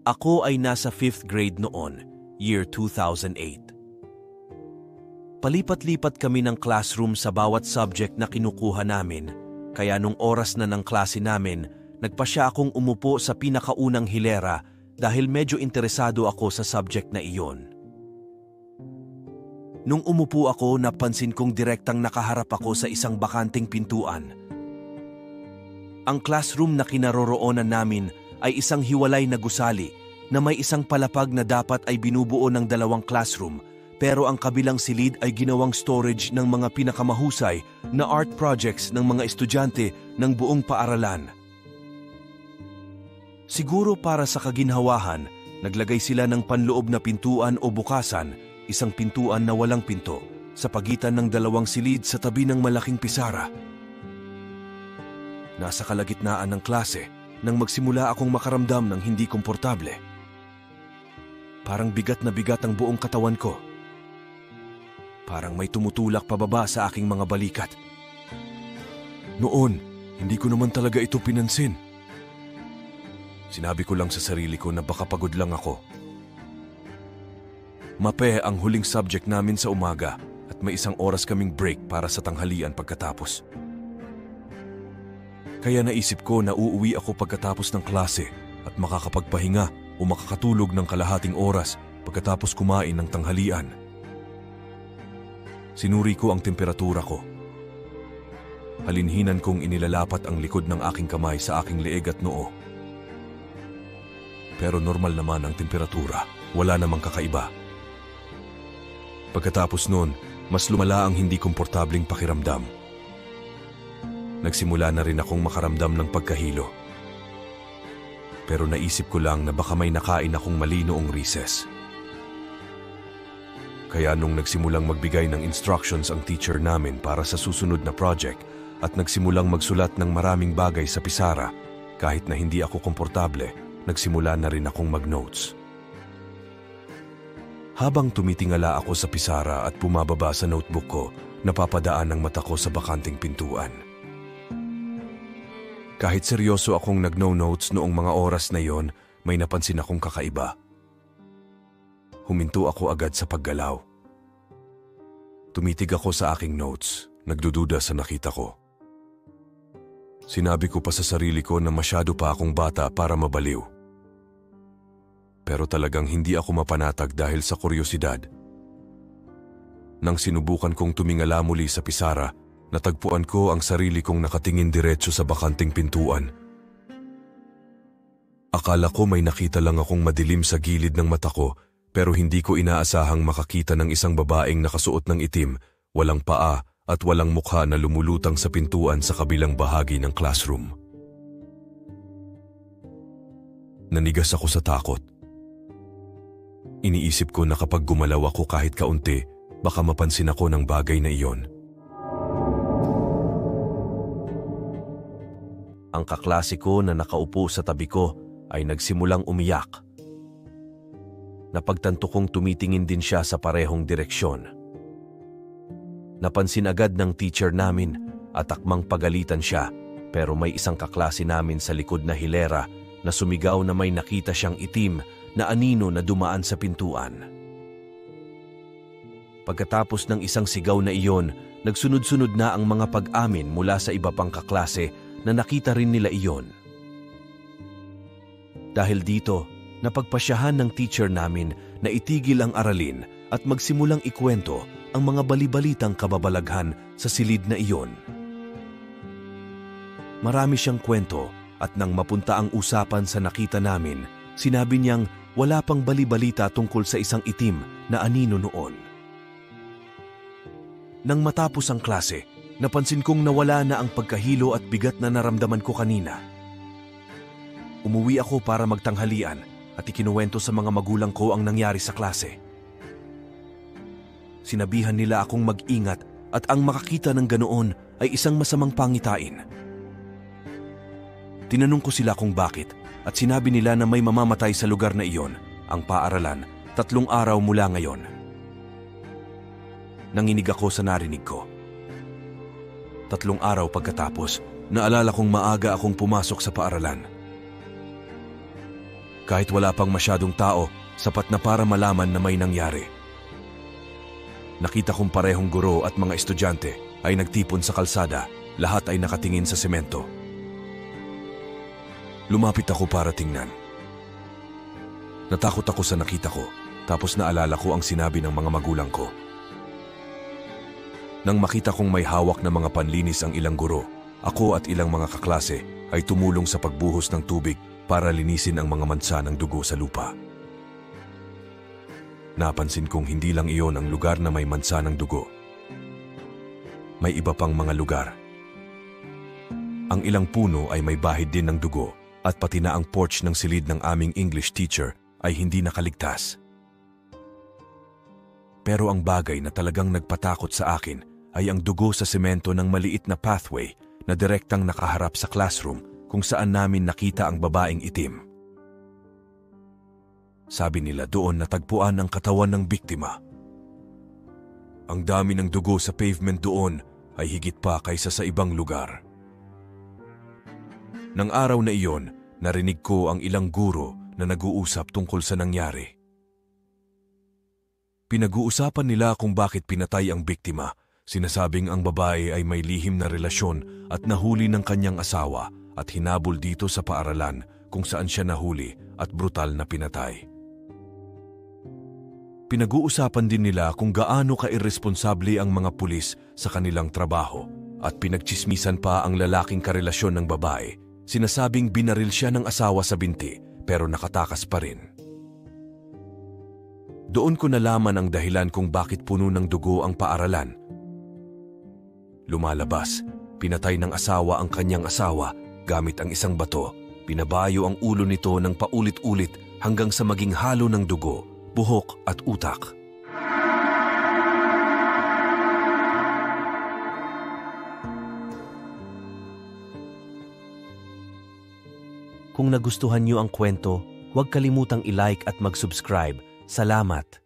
Ako ay nasa 5th grade noon, year 2008. Palipat-lipat kami ng classroom sa bawat subject na kinukuha namin, kaya nung oras na ng klase namin, nagpasya akong umupo sa pinakaunang hilera dahil medyo interesado ako sa subject na iyon. Nung umupo ako, napansin kong direktang nakaharap ako sa isang bakanting pintuan. Ang classroom na kinaroroonan namin ay isang hiwalay na gusali na may isang palapag na dapat ay binubuo ng dalawang classroom, pero ang kabilang silid ay ginawang storage ng mga pinakamahusay na art projects ng mga estudyante ng buong paaralan. Siguro para sa kaginhawahan, naglagay sila ng panloob na pintuan o bukasan, isang pintuan na walang pinto, sa pagitan ng dalawang silid sa tabi ng malaking pisara. Nasa kalagitnaan ng klase nang magsimula akong makaramdam ng hindi komportable. Parang bigat na bigat ang buong katawan ko. Parang may tumutulak pababa sa aking mga balikat. Noon, hindi ko naman talaga ito pinansin. Sinabi ko lang sa sarili ko na baka pagod lang ako. Mape ang huling subject namin sa umaga at may 1 oras kaming break para sa tanghalian pagkatapos. Kaya naisip ko na uuwi ako pagkatapos ng klase at makakapagpahinga o makakatulog ng kalahating oras pagkatapos kumain ng tanghalian. Sinuri ko ang temperatura ko. Halinhinan kong inilalapat ang likod ng aking kamay sa aking leeg at noo. Pero normal naman ang temperatura, wala namang kakaiba. Pagkatapos noon, mas lumala ang hindi komportabling pakiramdam. Nagsimula na rin akong makaramdam ng pagkahilo. Pero naisip ko lang na baka may nakain akong mali noong recess. Kaya nung nagsimulang magbigay ng instructions ang teacher namin para sa susunod na project at nagsimulang magsulat ng maraming bagay sa pisara, kahit na hindi ako komportable, nagsimula na rin akong mag-notes. Habang tumitingala ako sa pisara at bumababa sa notebook ko, napapadaan ang mata ko sa bakanting pintuan. Kahit seryoso akong nag-no-notes noong mga oras na yon, may napansin akong kakaiba. Huminto ako agad sa paggalaw. Tumitig ako sa aking notes, nagdududa sa nakita ko. Sinabi ko pa sa sarili ko na masyado pa akong bata para mabaliw. Pero talagang hindi ako mapanatag dahil sa kuryosidad. Nang sinubukan kong tumingala muli sa pisara, natagpuan ko ang sarili kong nakatingin diretso sa bakanting pintuan. Akala ko may nakita lang akong madilim sa gilid ng mata ko, pero hindi ko inaasahang makakita ng isang babaeng nakasuot ng itim, walang paa at walang mukha na lumulutang sa pintuan sa kabilang bahagi ng classroom. Nanigas ako sa takot. Iniisip ko na kapag gumalaw ako kahit kaunti, baka mapansin ako ng bagay na iyon. Ang kaklase ko na nakaupo sa tabi ko ay nagsimulang umiyak. Napagtanto kong tumitingin din siya sa parehong direksyon. Napansin agad ng teacher namin at akmang pagalitan siya, pero may isang kaklase namin sa likod na hilera na sumigaw na may nakita siyang itim na anino na dumaan sa pintuan. Pagkatapos ng isang sigaw na iyon, nagsunod-sunod na ang mga pag-amin mula sa iba pang kaklase na nakita rin nila iyon. Dahil dito, napagpasyahan ng teacher namin na itigil ang aralin at magsimulang ikwento ang mga balibalitang kababalaghan sa silid na iyon. Marami siyang kwento at nang mapunta ang usapan sa nakita namin, sinabi niyang wala pang balibalita tungkol sa isang itim na anino noon. Nang matapos ang klase, napansin kong nawala na ang pagkahilo at bigat na naramdaman ko kanina. Umuwi ako para magtanghalian at ikinuwento sa mga magulang ko ang nangyari sa klase. Sinabihan nila akong mag-ingat at ang makakita ng ganoon ay isang masamang pangitain. Tinanong ko sila kung bakit at sinabi nila na may mamamatay sa lugar na iyon, ang paaralan, 3 araw mula ngayon. Nanginig ako sa narinig ko. 3 araw pagkatapos, naalala kong maaga akong pumasok sa paaralan. Kahit wala pang masyadong tao, sapat na para malaman na may nangyari. Nakita kong parehong guro at mga estudyante ay nagtipon sa kalsada, lahat ay nakatingin sa semento. Lumapit ako para tingnan. Natakot ako sa nakita ko, tapos naalala ko ang sinabi ng mga magulang ko. Nang makita kong may hawak na mga panlinis ang ilang guro, ako at ilang mga kaklase ay tumulong sa pagbuhos ng tubig para linisin ang mga mansa ng dugo sa lupa. Napansin kong hindi lang iyon ang lugar na may mansa ng dugo. May iba pang mga lugar. Ang ilang puno ay may bahid din ng dugo at pati na ang porch ng silid ng aming English teacher ay hindi nakaligtas. Pero ang bagay na talagang nagpatakot sa akin ay ang dugo sa semento ng maliit na pathway na direktang nakaharap sa classroom kung saan namin nakita ang babaeng itim. Sabi nila doon natagpuan ang katawan ng biktima. Ang dami ng dugo sa pavement doon ay higit pa kaysa sa ibang lugar. Nang araw na iyon, narinig ko ang ilang guro na nag-uusap tungkol sa nangyari. Pinag-uusapan nila kung bakit pinatay ang biktima. Sinasabing ang babae ay may lihim na relasyon at nahuli ng kanyang asawa at hinabol dito sa paaralan kung saan siya nahuli at brutal na pinatay. Pinag-uusapan din nila kung gaano ka-irresponsable ang mga pulis sa kanilang trabaho at pinagtsismisan pa ang lalaking karelasyon ng babae. Sinasabing binaril siya ng asawa sa binti pero nakatakas pa rin. Doon ko nalaman ang dahilan kung bakit puno ng dugo ang paaralan. Lumalabas, pinatay ng asawa ang kanyang asawa gamit ang isang bato. Pinabayo ang ulo nito ng paulit-ulit hanggang sa maging halo ng dugo, buhok at utak. Kung nagustuhan niyo ang kwento, huwag kalimutang i-like at mag-subscribe. Salamat!